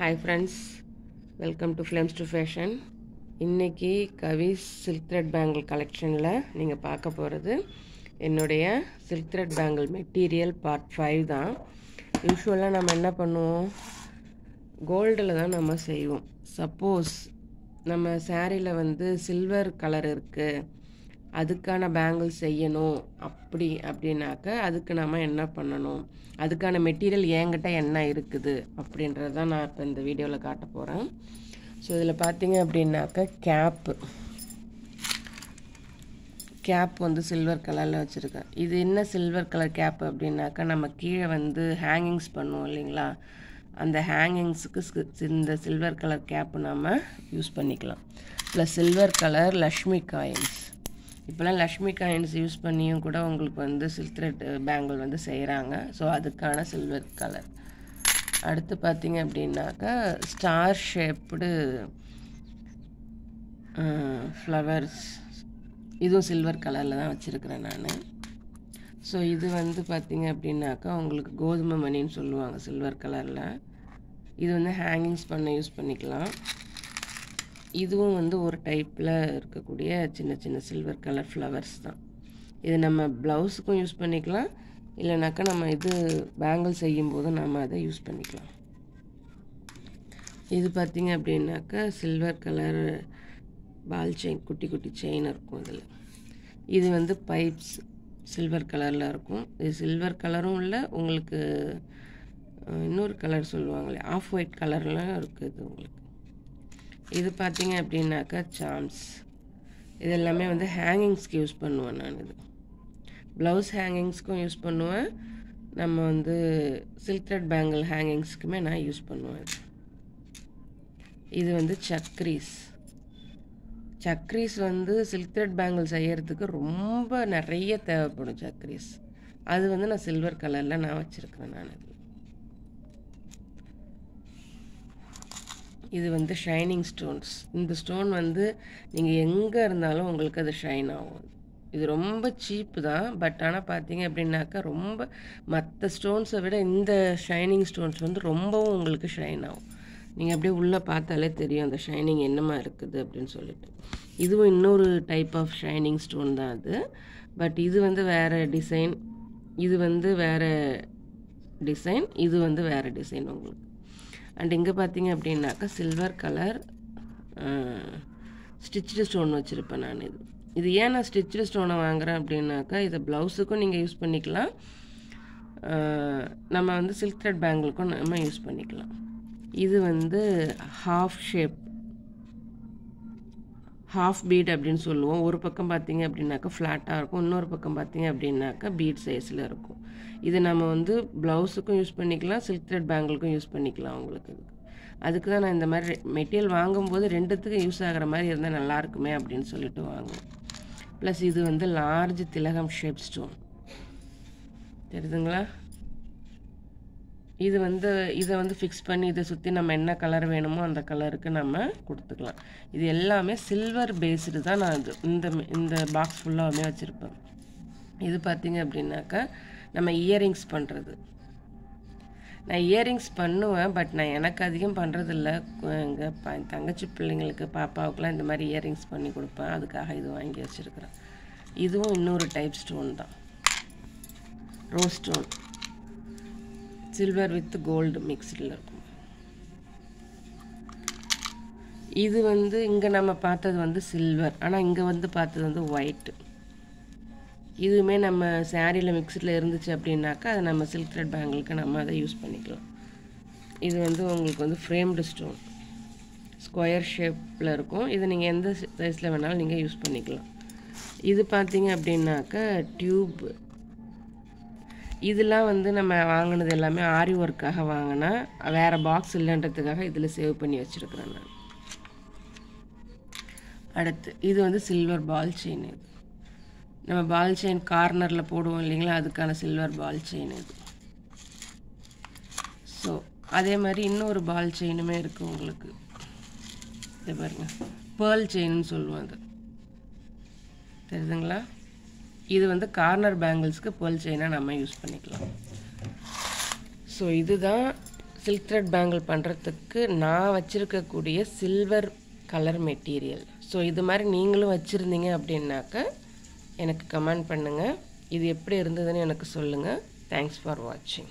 Hi friends, welcome to Flames to Fashion. இன்னைக்கு கவிஸ் silk thread bangle கலெக்ஷனில் நீங்கள் பார்க்க போகிறது என்னுடைய silk thread bangle material part 5 தான். யூஸ்வலாக நம்ம என்ன பண்ணுவோம், கோல்டில் தான் நம்ம செய்வோம். சப்போஸ் நம்ம சாரியில் வந்து சில்வர் கலர் இருக்குது, அதுக்கான பேங்கிள் செய்யணும் அப்படின்னாக்க அதுக்கு நம்ம என்ன பண்ணணும், அதுக்கான மெட்டீரியல் என்கிட்ட என்ன இருக்குது அப்படின்றது தான் நான் இப்போ இந்த வீடியோவில் காட்ட போகிறேன். ஸோ இதில் பார்த்தீங்க அப்படின்னாக்க கேப் வந்து சில்வர் கலரில் வச்சுருக்கேன். இது என்ன சில்வர் கலர் கேப் அப்படின்னாக்கா, நம்ம கீழே வந்து ஹேங்கிங்ஸ் பண்ணுவோம் இல்லைங்களா, அந்த ஹேங்கிங்ஸுக்கு இந்த சில்வர் கலர் கேப்பு நம்ம யூஸ் பண்ணிக்கலாம். Plus silver colour Lakshmi coins, இப்போலாம் லக்ஷ்மி காயின்ஸ் யூஸ் பண்ணியும் கூட உங்களுக்கு வந்து சில்க் த்ரெட் பேங்கிள் வந்து செய்கிறாங்க. ஸோ அதுக்கான சில்வர் கலர். அடுத்து பார்த்தீங்க அப்படின்னாக்கா ஸ்டார் ஷேப்டு ஃப்ளவர்ஸ், இதுவும் சில்வர் கலரில் தான் வச்சுருக்கிறேன் நான். ஸோ இது வந்து பார்த்தீங்க அப்படின்னாக்கா உங்களுக்கு கோதுமை மணின்னு சொல்லுவாங்க சில்வர் கலரில். இது வந்து ஹேங்கிங்ஸ் பண்ண யூஸ் பண்ணிக்கலாம். இதுவும் வந்து ஒரு டைப்பில் இருக்கக்கூடிய சின்ன சின்ன சில்வர் கலர் ஃப்ளவர்ஸ் தான். இது நம்ம ப்ளவுஸுக்கும் யூஸ் பண்ணிக்கலாம், இல்லைனாக்கா நம்ம இது பேங்கிள் செய்யும்போது நம்ம அதை யூஸ் பண்ணிக்கலாம். இது பார்த்திங்க அப்படின்னாக்கா சில்வர் கலர் பால் செயின், குட்டி குட்டி செயின் இருக்கும் இதில். இது வந்து பைப்ஸ் சில்வர் கலரில் இருக்கும். இது சில்வர் கலரும் இல்லை, உங்களுக்கு இன்னொரு கலர் சொல்லுவாங்களே ஆஃப் ஒயிட் கலர்லாம் இருக்குது உங்களுக்கு. இது பார்த்தீங்க அப்படின்னாக்கா சாம்ஸ், இது எல்லாமே வந்து ஹேங்கிங்ஸ்க்கு யூஸ் பண்ணுவேன் நான். இது ப்ளவுஸ் ஹேங்கிங்ஸ்க்கும் யூஸ் பண்ணுவேன், நம்ம வந்து சில்க் த்ரெட் பேங்கிள் ஹேங்கிங்ஸ்க்குமே நான் யூஸ் பண்ணுவேன். இது வந்து சக்ரீஸ் வந்து சில்க் த்ரெட் பேங்கிள் செய்யறதுக்கு ரொம்ப நிறைய தேவைப்படும் சக்ரீஸ். அது வந்து நான் சில்வர் கலரில் நான் வச்சுருக்கிறேன் நான். இது வந்து ஷைனிங் ஸ்டோன்ஸ். இந்த ஸ்டோன் வந்து நீங்கள் எங்கே இருந்தாலும் உங்களுக்கு அது ஷைன் ஆகும். இது ரொம்ப சீப்பு தான், பட் ஆனால் பார்த்தீங்க அப்படின்னாக்கா ரொம்ப மற்ற ஸ்டோன்ஸை விட இந்த ஷைனிங் ஸ்டோன்ஸ் வந்து ரொம்பவும் உங்களுக்கு ஷைன் ஆகும். நீங்கள் அப்படியே உள்ளே பார்த்தாலே தெரியும் அந்த ஷைனிங் என்னமா இருக்குது அப்படின்னு சொல்லிட்டு. இதுவும் இன்னொரு டைப் ஆஃப் ஷைனிங் ஸ்டோன் தான் அது, பட் இது வந்து வேறு டிசைன், இது வந்து வேறு டிசைன், இது வந்து வேறு டிசைன் உங்களுக்கு. அண்ட் இங்கே பார்த்தீங்க அப்படின்னாக்கா சில்வர் கலர் ஸ்டிச்சு ஸ்டோன் வச்சுருப்பேன் நான். இது ஏன் நான் ஸ்டிச்சு ஸ்டோனை வாங்குகிறேன் அப்படின்னாக்கா, இதை ப்ளவுஸுக்கும் நீங்கள் யூஸ் பண்ணிக்கலாம், நம்ம வந்து சில்க் த்ரெட் பேங்கிளுக்கும் நம்ம யூஸ் பண்ணிக்கலாம். இது வந்து ஹாஃப் பீட் அப்படின்னு சொல்லுவோம். ஒரு பக்கம் பார்த்தீங்க அப்படின்னாக்கா ஃப்ளாட்டாக இருக்கும், இன்னொரு பக்கம் பார்த்தீங்க அப்படின்னாக்கா பீட் சைஸில் இருக்கும். இது நம்ம வந்து ப்ளவுஸுக்கும் யூஸ் பண்ணிக்கலாம், சில்க் த்ரெட் பேங்கிளுக்கும் யூஸ் பண்ணிக்கலாம் உங்களுக்கு. அதுக்கு தான் நான் இந்த மாதிரி மெட்டீரியல் வாங்கும்போது ரெண்டுத்துக்கும் யூஸ் ஆகிற மாதிரி இருந்தால் நல்லாயிருக்குமே அப்படின்னு சொல்லிட்டு வாங்குவோம். ப்ளஸ் இது வந்து லார்ஜ் திலகம் ஷேப் ஸ்டோன், தெரியுதுங்களா? இது வந்து இதை வந்து ஃபிக்ஸ் பண்ணி இதை சுற்றி நம்ம என்ன கலர் வேணுமோ அந்த கலருக்கு நம்ம கொடுத்துக்கலாம். இது எல்லாமே சில்வர் பேஸ்டு தான் நான் இந்த பாக்ஸ் ஃபுல்லாகவே வச்சுருப்பேன். இது பார்த்திங்க அப்படின்னாக்கா நம்ம இயரிங்ஸ் பண்ணுறது. நான் இயரிங்ஸ் பண்ணுவேன், பட் நான் எனக்கு அதிகம் பண்ணுறதில்ல. எங்கள் தங்கச்சி பிள்ளைங்களுக்கு பாப்பாவுக்குலாம் இந்த மாதிரி இயரிங்ஸ் பண்ணி கொடுப்பேன், அதுக்காக இது வாங்கி வச்சுருக்கிறேன். இதுவும் இன்னொரு டைப் ஸ்டோன் தான், rose stone, silver with gold மிக்ஸ்டில் இருக்கும். இது வந்து இங்கே நம்ம பார்த்தது வந்து சில்வர், ஆனால் இங்கே வந்து பார்த்தது வந்து ஒயிட்டு. இதுவுமே நம்ம சாரியில் மிக்ஸில் இருந்துச்சு அப்படின்னாக்கா அதை நம்ம சில்க் த்ரெட் பேங்கிளுக்கு நம்ம அதை யூஸ் பண்ணிக்கலாம். இது வந்து உங்களுக்கு வந்து ஃப்ரேம்டு ஸ்டோன், ஸ்கொயர் ஷேப்பில் இருக்கும். இது நீங்கள் எந்த சைஸில் வேணாலும் நீங்கள் யூஸ் பண்ணிக்கலாம். இது பார்த்தீங்க அப்படின்னாக்கா டியூப். இதெல்லாம் வந்து நம்ம வாங்கினது எல்லாமே ஆரி ஒர்க்காக வாங்கினா, வேறு பாக்ஸ் இல்லைன்றதுக்காக இதில் சேவ் பண்ணி வச்சுருக்கிறேன் நான். அடுத்து இது வந்து சில்வர் பால் செயின். இது நம்ம பால் செயின் கார்னரில் போடுவோம் இல்லைங்களா, அதுக்கான சில்வர் பால் செயின் இது. ஸோ அதே மாதிரி இன்னொரு பால் செயினுமே இருக்குது உங்களுக்கு. இதை பாருங்கள், பேர்ல் செயின்னு சொல்லுவோம் அது, தெரியுதுங்களா? இது வந்து கார்னர் பேங்கிள்ஸ்க்கு பேர்ல் செயினாக நம்ம யூஸ் பண்ணிக்கலாம். ஸோ இதுதான் சில்க் த்ரெட் பேங்கிள் பண்ணுறதுக்கு நான் வச்சுருக்கக்கூடிய சில்வர் கலர் மெட்டீரியல். ஸோ இது மாதிரி நீங்களும் வச்சுருந்தீங்க அப்படின்னாக்க எனக்கு கமெண்ட் பண்ணுங்கள். இது எப்படி இருந்ததுன்னு எனக்கு சொல்லுங்கள். தேங்க்ஸ் ஃபார் வாட்சிங்.